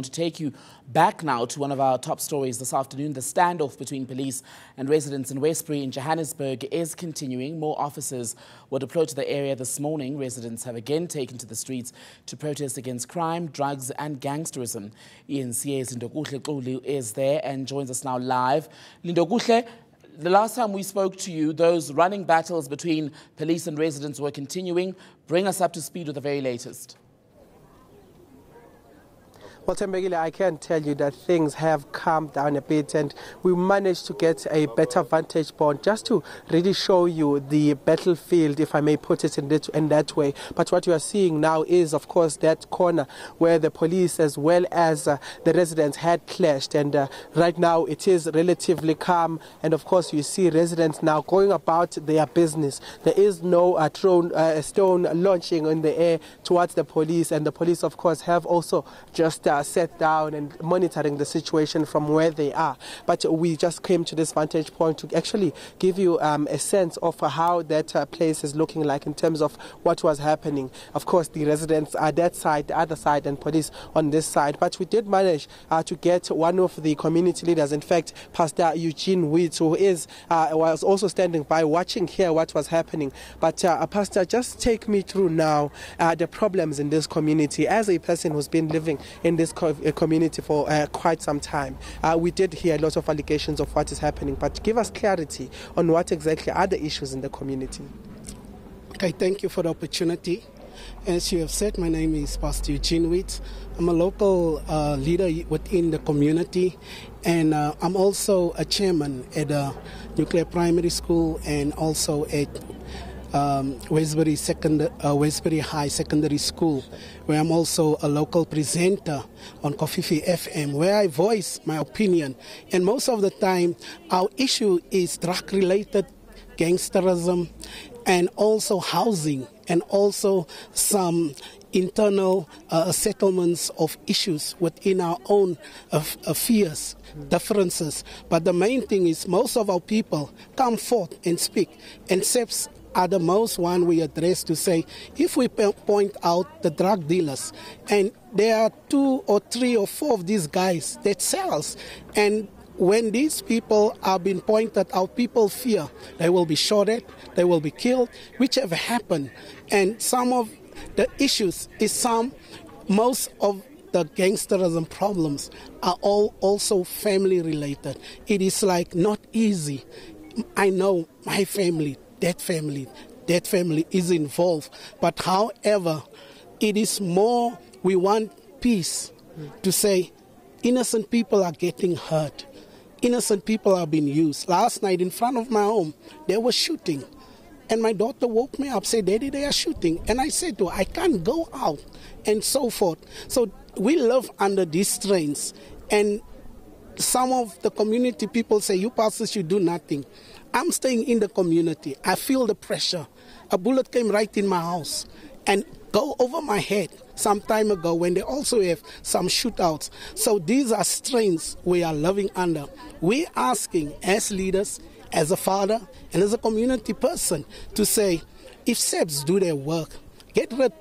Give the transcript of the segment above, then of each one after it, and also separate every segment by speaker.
Speaker 1: To take you back now to one of our top stories this afternoon, the standoff between police and residents in Westbury in Johannesburg is continuing. More officers were deployed to the area this morning. Residents have again taken to the streets to protest against crime, drugs and gangsterism. ENCA's Lindokuhle Xulu is there and joins us now live. Lindokuhle, the last time we spoke to you, those running battles between police and residents were continuing. Bring us up to speed with the very latest.
Speaker 2: Well, Tembegile, I can tell you that things have calmed down a bit and we managed to get a better vantage point just to really show you the battlefield, if I may put it in that way. But what you are seeing now is, of course, that corner where the police as well as the residents had clashed. And right now it is relatively calm. And, of course, you see residents now going about their business. There is no stone launching in the air towards the police. And the police, of course, have also just sat down and monitoring the situation from where they are. But we just came to this vantage point to actually give you a sense of how that place is looking like in terms of what was happening. Of course, the residents are that side, the other side, and police on this side. But we did manage to get one of the community leaders, in fact, Pastor Eugene Wheat, who was also standing by watching here what was happening. But Pastor, just take me through now the problems in this community. As a person who's been living in this community for quite some time, we did hear a lot of allegations of what is happening, but give us clarity on what exactly are the issues in the community.
Speaker 3: Okay, thank you for the opportunity. As you have said, my name is Pastor Eugene Wheat. I'm a local leader within the community, and I'm also a chairman at a nuclear primary school and also at Westbury High Secondary School, where I'm also a local presenter on Kofifi FM, where I voice my opinion. And most of the time, our issue is drug-related, gangsterism, and also housing, and also some internal settlements of issues within our own fears, differences. But the main thing is most of our people come forth and speak, and SEPs are the most one we address to say, if we point out the drug dealers, and there are 2 or 3 or 4 of these guys that sells, and when these people are being pointed out, people fear they will be shot at, they will be killed, which have happened. And some of the issues is most of the gangsterism problems are all also family related. It is like not easy. I know my family, that family is involved. But however, it is more, we want peace to say innocent people are getting hurt. Innocent people are being used. Last night in front of my home, they were shooting. And my daughter woke me up, said, Daddy, they are shooting. And I said to her, I can't go out, and so forth. So we live under these strains. And some of the community people say, you pastors should do nothing. I'm staying in the community. I feel the pressure. A bullet came right in my house and go over my head some time ago when they also have some shootouts. So these are strains we are living under. We're asking as leaders, as a father, and as a community person to say, if SEPs do their work, get rid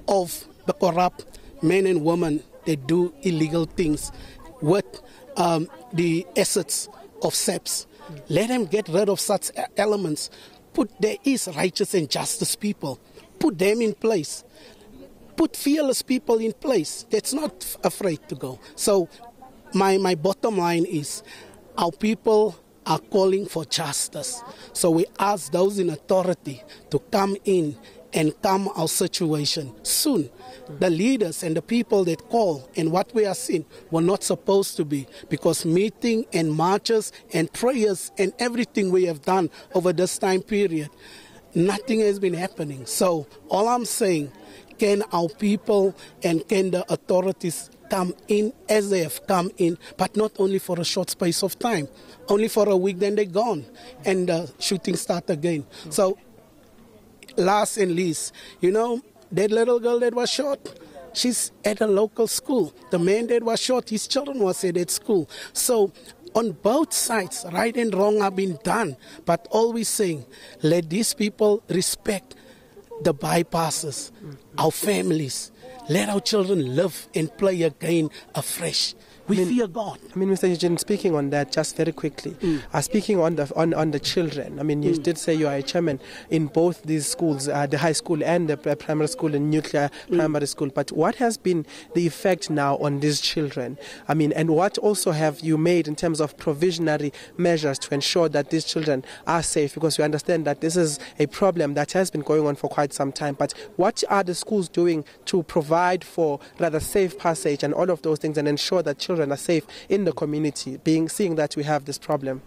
Speaker 3: of the corrupt men and women that do illegal things with the assets of SEPs. Let them get rid of such elements. There is righteous and justice people. Put them in place. Put fearless people in place that's not afraid to go. So my bottom line is our people are calling for justice. So we ask those in authority to come in and calm our situation soon. The leaders and the people that call and what we are seeing were not supposed to be, because meeting and marches and prayers and everything we have done over this time period, nothing has been happening. So all I'm saying, can our people and can the authorities come in as they have come in, but not only for a short space of time, only for a week, then they're gone and the shooting start again. So last and least, that little girl that was shot, she's at a local school. The man that was shot, his children was at that school. So on both sides, right and wrong have been done. But always saying, let these people respect the bypasses, our families. let our children live and play again afresh. We fear God.
Speaker 2: I mean, Mr. Eugene, speaking on that just very quickly, speaking on the children, I mean, you did say you are a chairman in both these schools, the high school and the primary school and nuclear primary school, but what has been the effect now on these children? I mean, and what also have you made in terms of provisionary measures to ensure that these children are safe? Because we understand that this is a problem that has been going on for quite some time, but what are the schools doing to provide for rather safe passage and all of those things and ensure that children are safe in the community, seeing that we have this problem?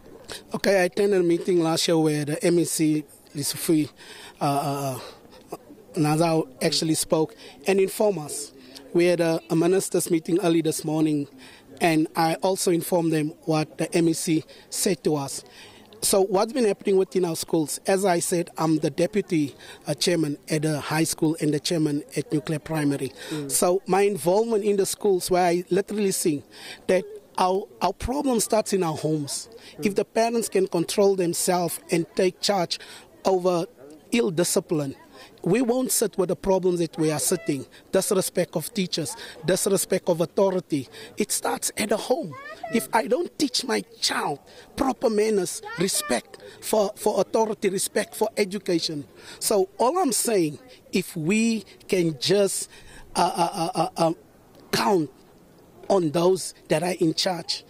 Speaker 3: Okay, I attended a meeting last year where the MEC, Lisufui, Nazar actually spoke and informed us. We had a ministers meeting early this morning, and I also informed them what the MEC said to us. So what's been happening within our schools? As I said, I'm the deputy chairman at the high school and the chairman at nuclear primary. So my involvement in the schools, where I literally see that our problem starts in our homes. If the parents can control themselves and take charge over ill discipline, we won't sit with the problems that we are sitting. Disrespect of teachers, disrespect of authority. It starts at the home. If I don't teach my child proper manners, respect for authority, respect for education. So all I'm saying, if we can just count on those that are in charge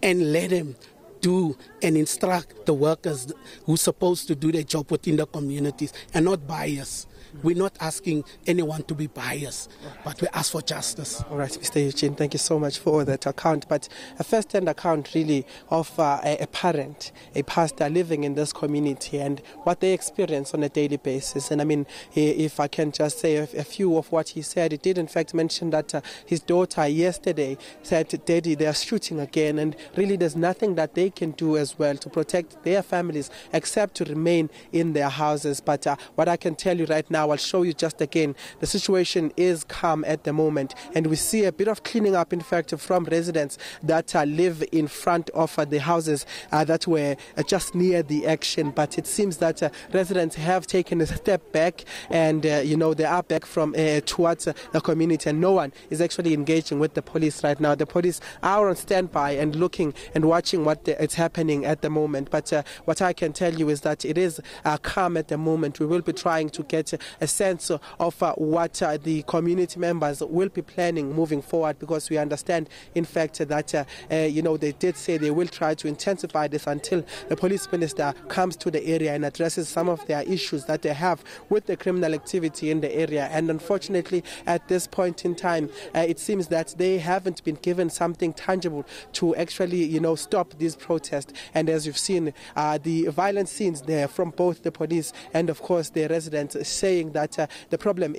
Speaker 3: and let them do and instruct the workers who's supposed to do their job within the communities and not bias. We're not asking anyone to be biased, but we ask for justice.
Speaker 2: All right, Mr. Eugene, thank you so much for that account. But a first-hand account really of a parent, a pastor living in this community and what they experience on a daily basis. And I mean, if I can just say a few of what he said, he did in fact mention that his daughter yesterday said, "Daddy, they are shooting again," and really there's nothing that they can do as well to protect their families except to remain in their houses. But what I can tell you right now, I'll show you just again, the situation is calm at the moment, and we see a bit of cleaning up in fact from residents that live in front of the houses that were just near the action. But it seems that residents have taken a step back and they are back from towards the community, and no one is actually engaging with the police right now. The police are on standby and looking and watching what is happening at the moment. But what I can tell you is that it is calm at the moment. We will be trying to get a sense of what the community members will be planning moving forward, because we understand in fact that they did say they will try to intensify this until the police minister comes to the area and addresses some of their issues that they have with the criminal activity in the area. And unfortunately at this point in time it seems that they haven't been given something tangible to actually stop these protests. And as you've seen, the violent scenes there from both the police and of course the residents saying that the problem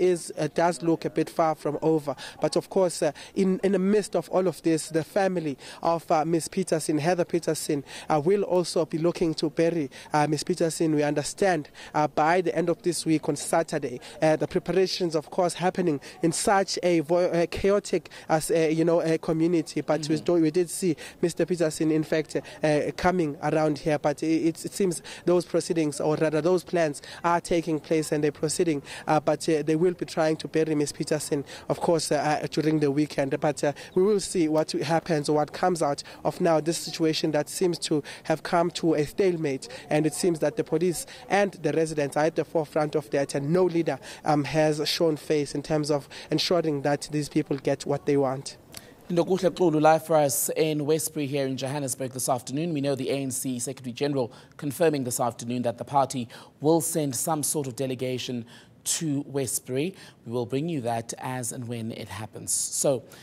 Speaker 2: does look a bit far from over. But of course in the midst of all of this, the family of Miss Peterson, Heather Peterson, will also be looking to bury Miss Peterson, we understand, by the end of this week on Saturday. The preparations of course happening in such a chaotic community, but we did see Mr. Peterson in fact coming around here. But it seems those proceedings, or rather those plans, are taking place and they're proceeding, but they will be trying to bury Miss Peterson of course during the weekend. But we will see what happens or what comes out of now this situation that seems to have come to a stalemate, and it seems that the police and the residents are at the forefront of that, and no leader has shown face in terms of ensuring that these people get what they want.
Speaker 1: Ndokuhle Xulu live for us in Westbury here in Johannesburg this afternoon. We know the ANC Secretary General confirming this afternoon that the party will send some sort of delegation to Westbury. We will bring you that as and when it happens. So